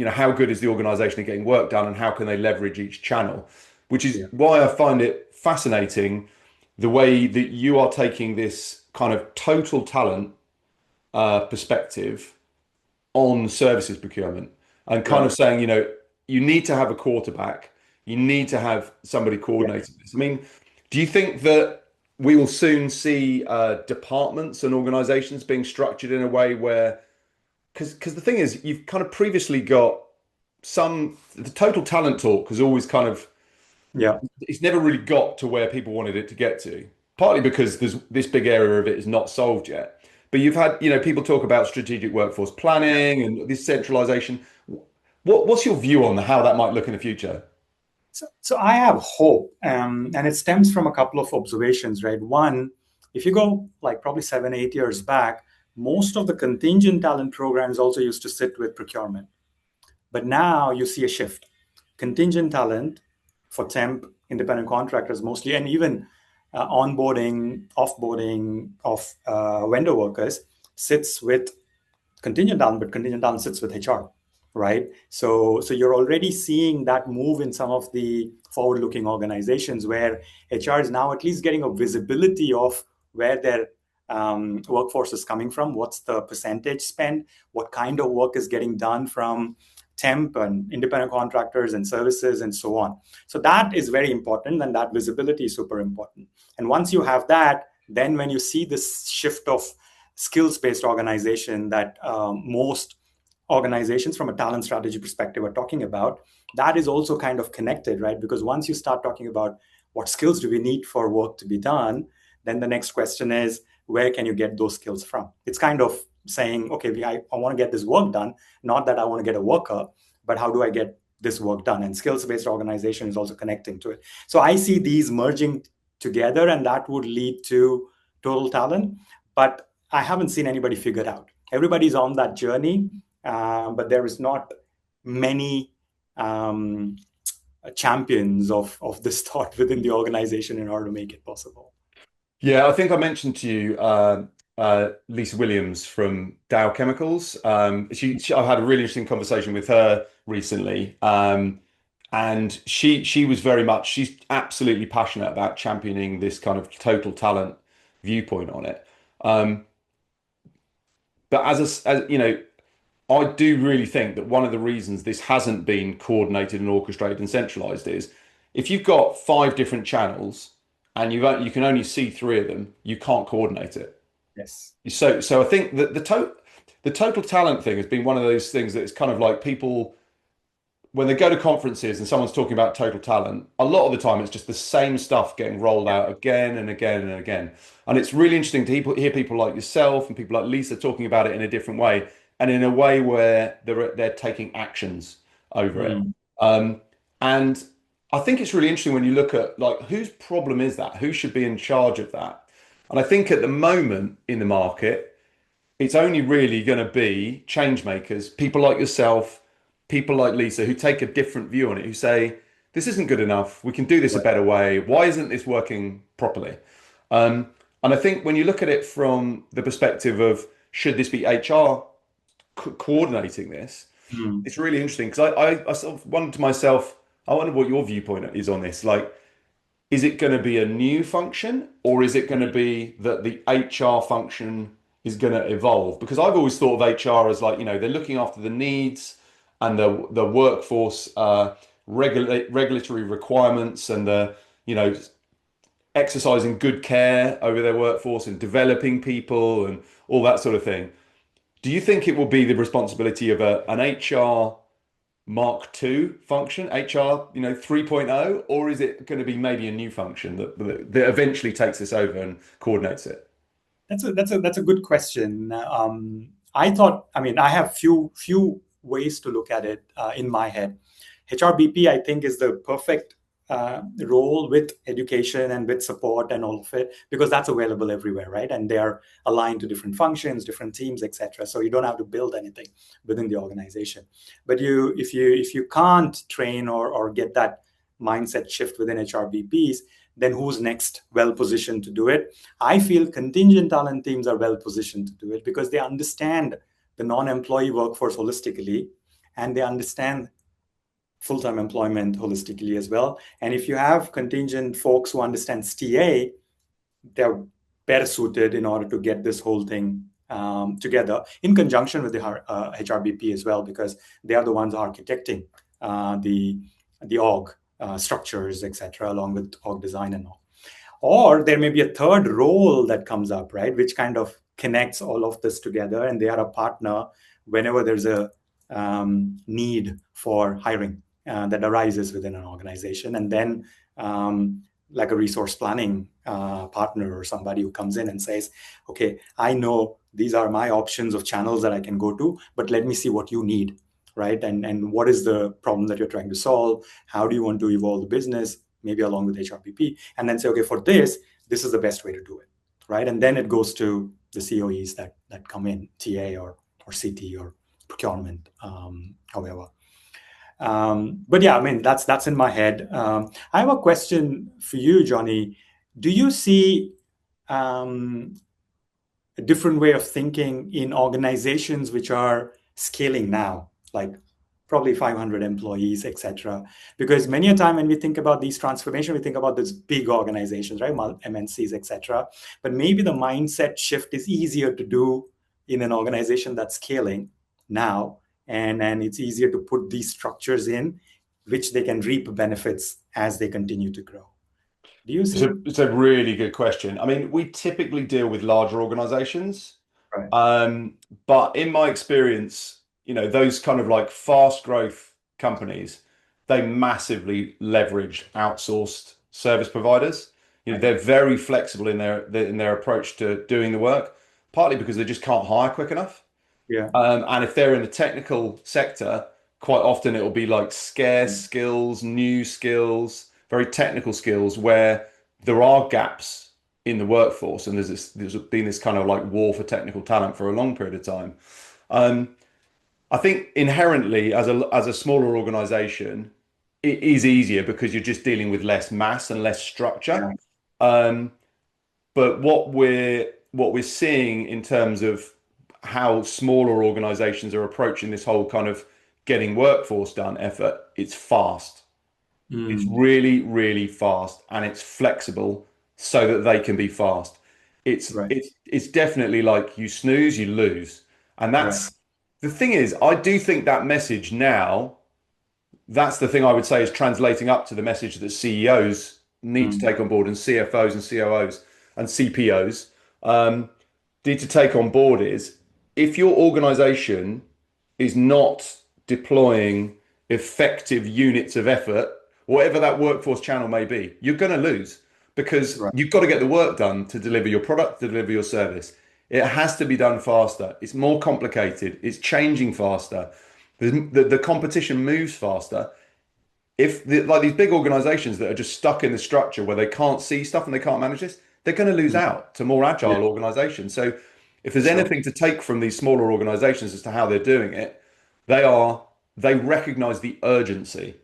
how good is the organization at getting work done and how can they leverage each channel, which is Yeah. why I find it fascinating the way that you are taking this kind of total talent perspective on services procurement and kind Right. of saying, you need to have a quarterback, you need to have somebody Yeah. coordinating this. I mean, do you think that we will soon see departments and organizations being structured in a way where, because the thing is, you've kind of previously got the total talent talk has always kind of, Yeah. it's never really got to where people wanted it to get to, partly because there's this big area of it is not solved yet. But you've had, people talk about strategic workforce planning and this centralization. What's your view on how that might look in the future? So I have hope, and it stems from a couple of observations, right? One, if you go like probably 7, 8 years back, most of the contingent talent programs also used to sit with procurement. But now you see a shift. Contingent talent for temp, independent contractors mostly, and even onboarding, offboarding of vendor workers sits with contingent talent, but contingent talent sits with HR, right? So you're already seeing that move in some of the forward-looking organizations where HR is now at least getting a visibility of where their workforce is coming from, what's the percentage spend, what kind of work is getting done from temp and independent contractors and services and so on. So that is very important, and that visibility is super important. And once you have that, then when you see this shift of skills-based organization that most organizations from a talent strategy perspective are talking about, that is also kind of connected, right? Because once you start talking about what skills do we need for work to be done, then the next question is, where can you get those skills from? It's kind of saying, okay, I want to get this work done, not that I want to get a worker, but how do I get this work done? And skills-based organization is also connecting to it. So I see these merging together, and that would lead to total talent. But I haven't seen anybody figure it out. Everybody's on that journey, but there is not many um, champions of this thought within the organization in order to make it possible. Yeah, I think I mentioned to you Lisa Williams from Dow Chemicals. I've had a really interesting conversation with her recently, and she was very much she's absolutely passionate about championing this kind of total talent viewpoint on it. Um, but I do really think that one of the reasons this hasn't been coordinated and orchestrated and centralized is if you've got five different channels and you can only see three of them, you can't coordinate it. Yes. So I think that the total talent thing has been one of those things that it's kind of like people when they go to conferences and someone's talking about total talent, a lot of the time it's just the same stuff getting rolled Yeah. out again and again and again. And it's really interesting to hear people like yourself and people like Lisa talking about it in a different way and in a way where they're taking actions over it. Mm. Um, and I think it's really interesting when you look at like whose problem is that? Who should be in charge of that? And I think at the moment in the market, it's only really going to be change makers, people like yourself, people like Lisa, who take a different view on it, who say, this isn't good enough. We can do this a Right. better way. Why isn't this working properly? And I think when you look at it from the perspective of should this be HR coordinating this, Mm. it's really interesting because I sort of wondered to myself, I wonder what your viewpoint is on this. Like, is it going to be a new function or is it going to be that the HR function is going to evolve? Because I've always thought of HR as like, they're looking after the needs and the workforce regulatory requirements and you know, exercising good care over their workforce and developing people and all that sort of thing. Do you think it will be the responsibility of an HR Mark II function, HR, 3.0, or is it going to be maybe a new function that eventually takes this over and coordinates it? That's a good question. I mean, I have few ways to look at it in my head. HRBP, I think, is the perfect role with education and with support and all of it because that's available everywhere, right? And they're aligned to different functions, different teams, etc. So you don't have to build anything within the organization. But if you can't train or get that mindset shift within HRBPs, then who's next well positioned to do it? I feel contingent talent teams are well positioned to do it because they understand the non-employee workforce holistically, and they understand full-time employment holistically as well. And if you have contingent folks who understand TA, they're better suited in order to get this whole thing together in conjunction with the HRBP as well, because they are the ones architecting the org structures, etc., along with org design and all. Or there may be a third role that comes up, right, which kind of connects all of this together, and they are a partner whenever there's a need for hiring that arises within an organization. And then like a resource planning partner or somebody who comes in and says, okay, I know these are my options of channels that I can go to, but let me see what you need, right? And what is the problem that you're trying to solve? How do you want to evolve the business, maybe along with HRBP? And then say, okay, for this is the best way to do it, right? And then it goes to the COEs that come in, TA or CT or procurement, however. But yeah, I mean, that's in my head. I have a question for you, Johnny. Do you see a different way of thinking in organizations which are scaling now, like probably 500 employees, etc.? Because many a time when we think about these transformation, we think about these big organizations, right? MNCs, etc. But maybe the mindset shift is easier to do in an organization that's scaling now. And it's easier to put these structures in, which they can reap benefits as they continue to grow. Do you see? It's a really good question. I mean, we typically deal with larger organizations, Right. but in my experience, those kind of like fast growth companies, they massively leverage outsourced service providers. They're very flexible in their approach to doing the work, partly because they just can't hire quick enough. Yeah. And if they're in a technical sector, quite often it will be like scarce skills, new skills, very technical skills where there are gaps in the workforce, and there's been this kind of like war for technical talent for a long period of time. I think inherently as a smaller organization, it is easier because you're just dealing with less mass and less structure. But what we're seeing in terms of how smaller organizations are approaching this whole kind of getting workforce done effort, it's fast. It's really, really fast, and it's flexible so that they can be fast. It's definitely like you snooze, you lose. And that's the thing is, I do think that message now, that's the thing I would say is translating up to the message that CEOs need to take on board, and CFOs and COOs and CPOs need to take on board is, if your organization is not deploying effective units of effort, whatever that workforce channel may be, you're going to lose, because you've got to get the work done to deliver your product, to deliver your service. It has to be done faster. It's more complicated. It's changing faster. The competition moves faster. Like these big organizations that are just stuck in the structure where they can't see stuff and they can't manage this, they're going to lose out to more agile organizations. So if there's anything to take from these smaller organizations as to how they're doing it, they recognize the urgency